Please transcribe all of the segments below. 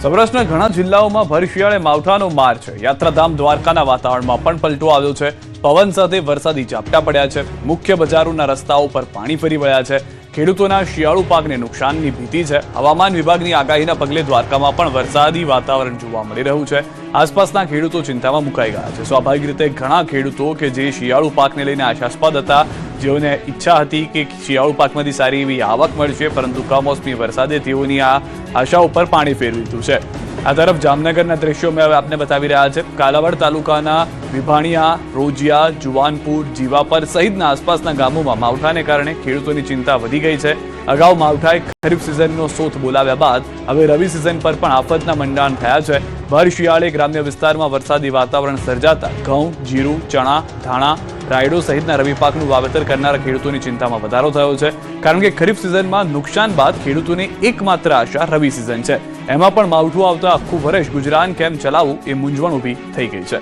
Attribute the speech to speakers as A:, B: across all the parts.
A: સૌરાષ્ટ્રના ઘણા જિલ્લાઓમાં ભર શિયાળે માવઠાનો માર છે। યાત્રાધામ દ્વારકાના વાતાવરણમાં પણ પલટો આવ્યો છે। પવન સાથે વરસાદી ઝાપટા પડ્યા છે। મુખ્ય બજારોના રસ્તાઓ પર પાણી ફરી વળ્યા છે। ખેડૂતોના શિયાળુ પાકને નુકસાનની ભીતિ છે। હવામાન વિભાગની આગાહીના પગલે દ્વારકામાં પણ વરસાદી વાતાવરણ જોવા મળી રહ્યું છે। આસપાસના ખેડૂતો ચિંતામાં મુકાઈ ગયા છે। સ્વાભાવિક રીતે ઘણા ખેડૂતો કે જે શિયાળુ પાકને લઈને આશાસ્પદ હતા, જેઓને ઈચ્છા હતી કે શિયાળુ પાકમાંથી સારી એવી આવક મળશે, પરંતુ કમોસમી વરસાદે તેઓની આ આશા ઉપર પાણી ફેરવી દીધું છે। આ તરફ જામનગરના દ્રશ્યો મેં આપને બતાવી રહ્યા છે। કાલાવાડ તાલુકાના વિભાણિયા, રોજિયા, જુવાનપુર, જીવાપર સહિતના આસપાસના ગામોમાં માવઠાને કારણે ખેડૂતોની ચિંતા વધી ગઈ છે। અગાઉ માવઠાએ ખરીફ સિઝનનો સોથ બોલાવ્યા બાદ હવે રવિ સિઝન પર પણ આફતના મંડાણ થયા છે। ભર શિયાળે ગ્રામ્ય વિસ્તારમાં વરસાદી વાતાવરણ સર્જાતા ઘઉં, જીરું, ચણા, ધાણા, રાયડો સહિતના રવિ પાકનું વાવેતર કરનારા ખેડૂતોની ચિંતામાં વધારો થયો છે, કારણ કે ખરીફ સિઝનમાં નુકસાન બાદ ખેડૂતોની એકમાત્ર આશા રવિ સિઝન છે। એમાં પણ માવઠું આવતા આખું વર્ષ ગુજરાન કેમ ચલાવવું એ મૂંઝવણ ઊભી થઈ ગઈ છે।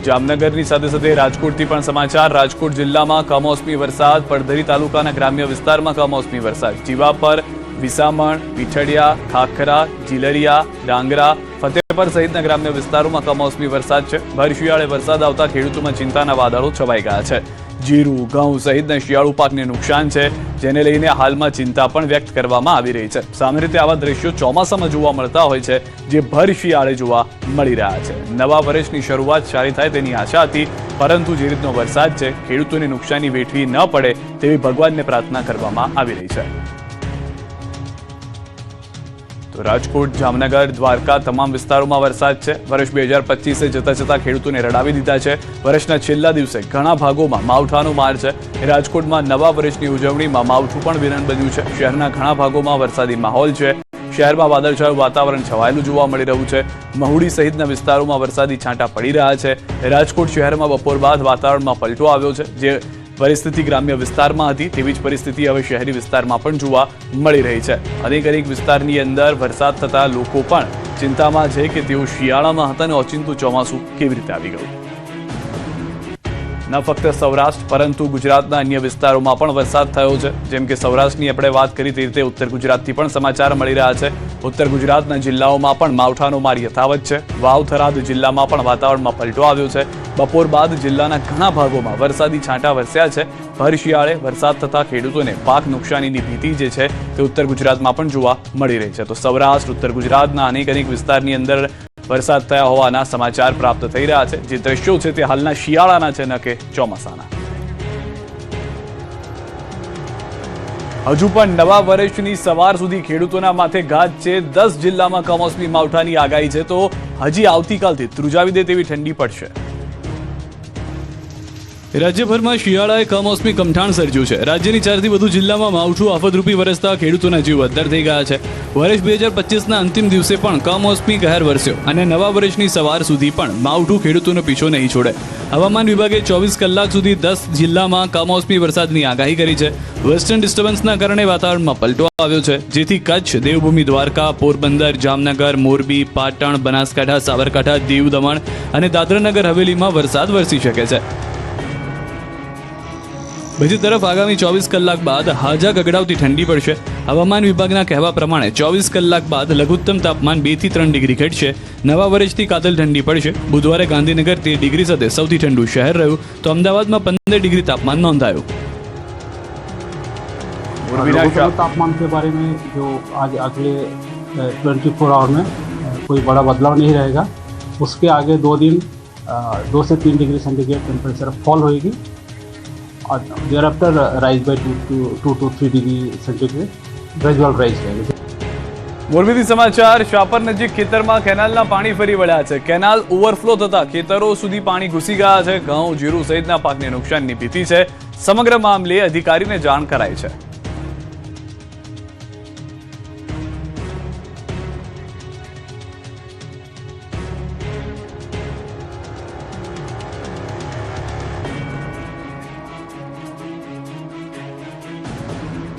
A: જામનગરની સાથે સાથે રાજકોટથી પણ સમાચાર। રાજકોટ જિલ્લામાં કમોસમી વરસાદ। પડધરી તાલુકાના ગ્રામ્ય વિસ્તારમાં કમોસમી વરસાદ। જીવાપર, વિસામણ, વિઠડિયા, ખાખરા, જીલરિયા, ડાંગરા, ફતેપર સહિતના ગ્રામ્ય વિસ્તારોમાં કમોસમી વરસાદ છે। ભર શિયાળે વરસાદ આવતા ખેડૂતોમાં ચિંતાના વાદળો છવાઈ ગયા છે। જીરું, ઘઉં સહિતના શિયાળુ પાકને નુકસાન છે, જેને લઈને હાલમાં ચિંતા પણ વ્યક્ત કરવામાં આવી રહી છે। સામાન્ય રીતે આવા દ્રશ્યો ચોમાસામાં જોવા મળતા હોય છે, જે ભર શિયાળે જોવા મળી રહ્યા છે। નવા વર્ષની શરૂઆત સારી થાય તેની આશા હતી, પરંતુ જે રીતનો વરસાદ છે, ખેડૂતોને નુકસાની વેઠવી ન પડે તેવી ભગવાનને પ્રાર્થના કરવામાં આવી રહી છે। તો રાજકોટ, જામનગર, દ્વારકા તમામ વિસ્તારોમાં વરસાદ છે। વર્ષ 2025 જતા જતા ખેડૂતોને રડાવી દીધા છે। વર્ષના છેલ્લા દિવસે ઘણા ભાગોમાં માવઠાનો માર છે। રાજકોટમાં નવા વર્ષની ઉજવણીમાં માવઠું પણ વિલન બન્યું છે। શહેરના ઘણા ભાગોમાં વરસાદી માહોલ છે। શહેરમાં વાદળછાયું વાતાવરણ છવાયેલું જોવા મળી રહ્યું છે। મહુડી સહિતના વિસ્તારોમાં વરસાદી છાંટા પડી રહ્યા છે। રાજકોટ શહેરમાં બપોર બાદ વાતાવરણમાં પલટો આવ્યો છે। જે પરિસ્થિતિ ગ્રામ્ય વિસ્તારમાં હતી તેવી જ પરિસ્થિતિ હવે શહેરી વિસ્તારમાં પણ જોવા મળી રહી છે। અનેક વિસ્તારની અંદર વરસાદ થતા લોકો પણ ચિંતામાં છે કે તેઓ શિયાળામાં હતા અને ઓચિંતું ચોમાસું કેવી રીતે આવી ગયું। ન ફક્ત સૌરાષ્ટ્ર પરંતુ ગુજરાતના અન્ય વિસ્તારોમાં પણ વરસાદ થયો છે। જેમ કે સૌરાષ્ટ્રની આપણે વાત કરી તે રીતે ઉત્તર ગુજરાતથી પણ સમાચાર મળી રહ્યા છે। ઉત્તર ગુજરાતના જિલ્લાઓમાં પણ માવઠાનો માર યથાવત છે। વાવ, થરાદ જિલ્લામાં પણ વાતાવરણમાં પલટો આવ્યો છે। બપોર બાદ જિલ્લાના ઘણા ભાગોમાં વરસાદી છાંટા વરસ્યા છે। ભર શિયાળે વરસાદ થતા ખેડૂતોને પાક નુકસાનીની ભીતિ જે છે તે ઉત્તર ગુજરાતમાં પણ જોવા મળી રહી છે। તો સૌરાષ્ટ્ર, ઉત્તર ગુજરાતના અનેક વિસ્તારની અંદર વરસાદ થયા હોવાના સમાચાર પ્રાપ્ત થઈ રહ્યા છે। જે દ્રશ્યો છે તે હાલના શિયાળાના છે, ન કે ચોમાસાના। હજુ પણ નવા વર્ષની સવાર સુધી ખેડૂતોના માથે ગાજ છે। 10 જિલ્લામાં કમોસમી માવઠાની આગાહી છે, તો હજી આવતીકાલથી ધ્રુજાવી દે તેવી ઠંડી પડશે। રાજ્યભરમાં શિયાળાએ કમોસમી કમઠાણ સર્જ્યું છે। રાજ્યની 4થી વધુ જિલ્લામાં માવઠું આફતરૂપી વરસતા ખેડૂતોના જીવ અદ્ધર થઈ ગયા છે। વર્ષ 2025ના અંતિમ દિવસે પણ કમોસમી કહેર વરસ્યો અને નવા વર્ષની સવાર સુધી પણ માવઠું ખેડૂતોનો પીછો નહીં છોડે। હવામાન વિભાગે 24 કલાક સુધી 10 જિલ્લામાં કમોસમી વરસાદની આગાહી કરી છે। વેસ્ટર્ન ડિસ્ટર્બન્સના કારણે વાતાવરણમાં પલટો આવ્યો છે, જેથી કચ્છ, દેવભૂમિ દ્વારકા, પોરબંદર, જામનગર, મોરબી, પાટણ, બનાસકાંઠા, સાબરકાંઠા, દીવ, દમણ અને દાદરાનગર હવેલીમાં વરસાદ વરસી શકે છે। બીજી તરફ આગામી 24 કલાક બાદ હાજા ગગડાવતી ઠંડી પડશે। હવામાન વિભાગના કહેવા પ્રમાણે 24 કલાક બાદ લઘુત્તમ તાપમાન 2 થી 3 ડિગ્રી ઘટશે। નવા વર્ષથી કાતિલ ઠંડી પડશે। બુધવારે ગાંધીનગર 13 ડિગ્રી સાથે સૌથી ઠંડુ શહેર રહ્યું, તો અમદાવાદમાં 15 ડિગ્રી તાપમાન નોંધાયું।
B: तापमान के बारे में जो आज अगले 24 आवर में कोई बड़ा बदलाव नहीं रहेगा। उसके आगे 2 दिन 2 से 3 डिग्री सेंटीग्रेड टेम्परेचर फॉल होएगी और thereafter rise by 2 to 3 degree centigrade gradual rise रहेगी।
A: મોરબીથી સમાચાર। શાપર નજીક ખેતરમાં કેનાલના પાણી ફરી વળ્યા છે। કેનાલ ઓવરફ્લો થતા ખેતરો સુધી પાણી ઘૂસી ગયા છે। ઘઉં, જીરું સહિતના પાકને નુકસાનની ભીતિ છે। સમગ્ર મામલે અધિકારીને જાણ કરાઈ છે।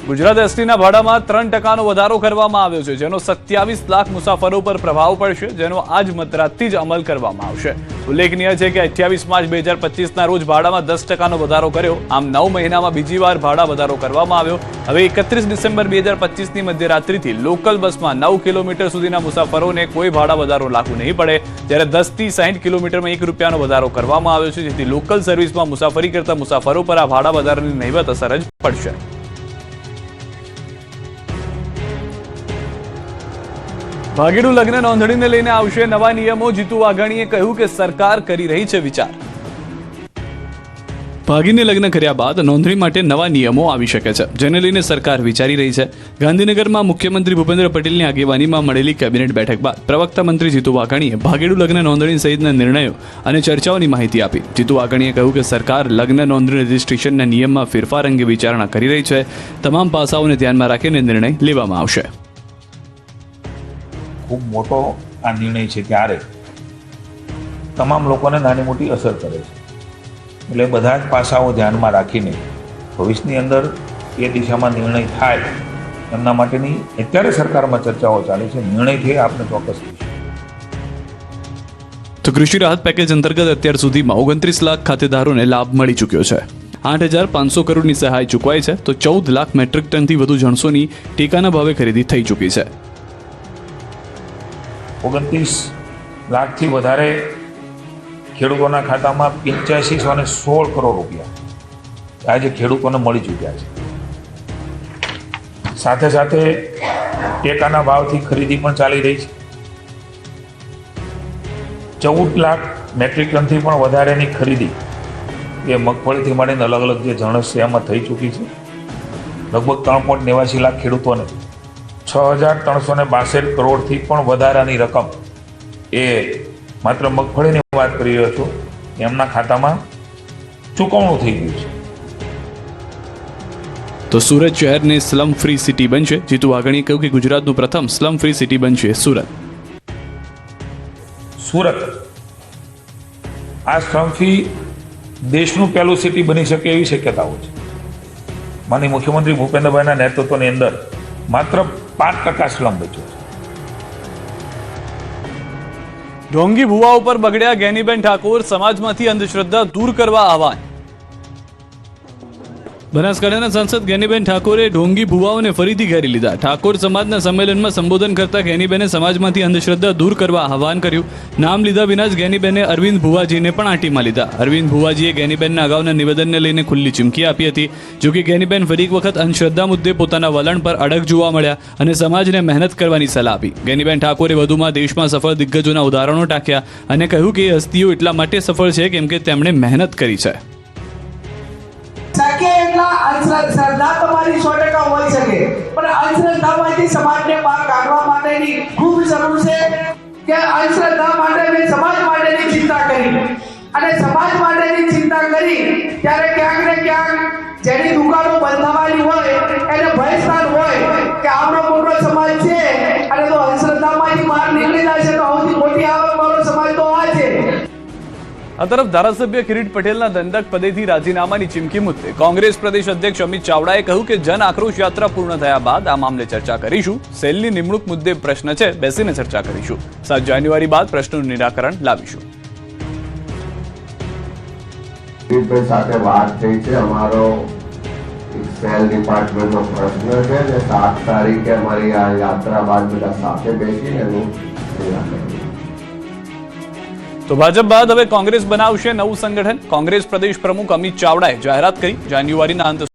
A: ગુજરાત એસટીના ભાડામાં 3% વધારો કરવામાં આવ્યો છે, જેનો 27 લાખ મુસાફરો પર પ્રભાવ પડશે, જેનો આજ મધરાતથી જ અમલ કરવામાં આવશે. ઉલ્લેખનીય છે કે 28 માર્ચ 2025ના રોજ ભાડામાં 10% વધારો કર્યો. આમ 9 મહિનામાં બીજી વાર ભાડા વધારો કરવામાં આવ્યો. હવે 31 ડિસેમ્બર 2025ની મધ્યરાત્રિથી લોકલ બસમાં 9 કિલોમીટર સુધીના મુસાફરોને કોઈ ભાડા વધારો લાગુ નહીં પડે, જ્યારે 10 થી 60 કિલોમીટરમાં ₹1નો વધારો કરવામાં આવ્યો છે, જેથી લોકલ સર્વિસમાં મુસાફરી કરતા મુસાફરો પર આ ભાડા વધારાની નહિવત અસર જ પડશે. ભાગેડુ લગ્ન નોંધણીને લઈને આવશે નવા નિયમો. જીતુ વાઘાણીએ કહ્યું કે સરકાર કરી રહી છે વિચાર. ભાગીને લગ્ન કર્યા બાદ નોંધણી માટે નવા નિયમો આવી શકે છે, જેને લઈને સરકાર વિચારી રહી છે. ગાંધીનગરમાં મુખ્યમંત્રી ભૂપેન્દ્ર પટેલની આગેવાનીમાં મળેલી કેબિનેટ બેઠક બાદ પ્રવક્તા મંત્રી જીતુ વાઘાણીએ ભાગેડુ લગ્ન નોંધણી સહિતના નિર્ણયો અને ચર્ચાઓની માહિતી આપી. જીતુ વાઘાણીએ કહ્યું કે સરકાર લગ્ન નોંધણી રજીસ્ટ્રેશનના નિયમમાં ફેરફાર અંગે વિચારણા કરી રહી છે. તમામ પાસાઓને ધ્યાનમાં રાખીને નિર્ણય લેવામાં આવશે.
C: ખૂબ મોટો આ નિર્ણય છે, ત્યારે તમામ લોકોને નાની મોટી અસર કરે છે, એટલે બધા જ પાસાઓ ધ્યાનમાં રાખીને ભવિષ્યની અંદર એ દિશામાં નિર્ણય થાય એમના માટેની અત્યારે સરકારમાં ચર્ચાઓ ચાલે છે. નિર્ણયથી આપને ચોક્કસ થશે.
A: તો કૃષિ રાહત પેકેજ અંતર્ગત અત્યાર સુધીમાં 29 લાખ ખાતેદારોને લાભ મળી ચૂક્યો છે. 8,500 કરોડની સહાય ચૂકવાઈ છે, તો 14 લાખ મેટ્રિક ટનથી વધુ જણસોની ટેકાના ભાવે ખરીદી થઈ ચૂકી છે.
C: 29 લાખથી વધારે ખેડૂતોના ખાતામાં 8516 કરોડ રૂપિયા આજે ખેડૂતોને મળી ચૂક્યા છે. સાથે સાથે ટેકાના ભાવથી ખરીદી પણ ચાલી રહી છે. 14 લાખ મેટ્રિક ટનથી પણ વધારેની ખરીદી એ મગફળીથી માંડીને અલગ અલગ જે જણસ છે એમાં થઈ ચૂકી છે. લગભગ 3.89 લાખ ખેડૂતોને 6,362 કરોડથી પણ વધારાની રકમ, એ માત્ર મગફળીની વાત કરી રહ્યો છું, એમના ખાતામાં ચૂકવણું થઈ ગયું છે.
A: તો સુરત શહેરને સ્લમ ફ્રી સિટી બનશે. જીતુ વાઘાણીએ કહ્યું કે ગુજરાતનું પ્રથમ સ્લમ ફ્રી સિટી બનશે સુરત.
C: સુરત આ સ્લમ ફ્રી દેશનું પહેલું સિટી બની શકે એવી શક્યતાઓ છે. માનનીય મુખ્યમંત્રી ભૂપેન્દ્રભાઈના નેતૃત્વની અંદર માત્ર 5% સ્લમ બચ્યો છે.
A: ઢોંગી ભુવા ઉપર બગડ્યા ગેનીબેન ઠાકોર, સમાજમાંથી અંધશ્રદ્ધા દૂર કરવા આહવાન. બનાસકાંઠાના સાંસદ ગેનીબેન ઠાકોરે ઢોંગી ભુવાઓને ફરીથી ઘેરી લીધા. ઠાકોર સમાજના સંમેલનમાં સંબોધન કરતા ગેનીબેને સમાજમાંથી અંધશ્રદ્ધા દૂર કરવા આહવાન કર્યું. નામ લીધા વિના જ ગેનીબેને અરવિંદ ભુવાજીને પણ આંટીમાં લીધા. અરવિંદ ભુવાજીએ ગેનીબેનના અગાઉના નિવેદનને લઈને ખુલ્લી ચીમકી આપી હતી. જોકે ગેનીબેન ફરી એક વખત અંધશ્રદ્ધા મુદ્દે પોતાના વલણ પર અડગ જોવા મળ્યા અને સમાજને મહેનત કરવાની સલાહ આપી. ગેનીબેન ઠાકોરે વધુમાં દેશમાં સફળ દિગ્ગજોના ઉદાહરણો ટાંક્યા અને કહ્યું કે એ હસ્તીઓ એટલા માટે સફળ છે કેમ કે તેમણે મહેનત કરી છે.
D: શકે એટલા અંધશ્રદ્ધા તમારી 100% હોઈ શકે, પણ અંધશ્રદ્ધામાંથી સમાજને બહાર કાઢવા માટેની ખૂબ જરૂર છે કે અંધશ્રદ્ધા માટે મેં સમાજ માટેની ચિંતા કરી, અને સમાજ માટેની ચિંતા કરી ત્યારે ક્યાંક ને ક્યાંક જેની દુકાનો બંધ થવાની હોય એને ભયસ્થાન હોય કે આપણો મોટો સમાજ છે અને તો અંધશ્રદ્ધામાંથી બહાર નીકળી જશે તો સૌથી મોટી આવકવાળો સમાજ તો આ છે.
A: આ તરફ ધારાસભ્ય કિરીટ પટેલના દંડક પદેથી રાજીનામાની ચીમકી મુદ્દે કોંગ્રેસ પ્રદેશ અધ્યક્ષ અમિત ચાવડાએ કહ્યું કે જન આક્રોશ યાત્રા પૂર્ણ થયા બાદ આ મામલે ચર્ચા કરીશું. સેલની નિમણૂક મુદ્દે પ્રશ્ન છે, બેસીને ચર્ચા કરીશું. 7 જાન્યુઆરી બાદ પ્રશ્નનું નિરાકરણ લાવીશું.
E: સાથે વાત થઈ છે. અમારો સેલ ડિપાર્ટમેન્ટનો પ્રશ્ન છે અને 7 તારીખે અમારી આ યાત્રા બાદ બધા સાથે બેસીને એનું નિરાકરણ.
A: તો ભાજપ બાદ હવે કોંગ્રેસ બનાવશે નવું સંગઠન. કોંગ્રેસ પ્રદેશ પ્રમુખ અમિત ચાવડાએ જાહેરાત કરી. જાન્યુઆરીના અંત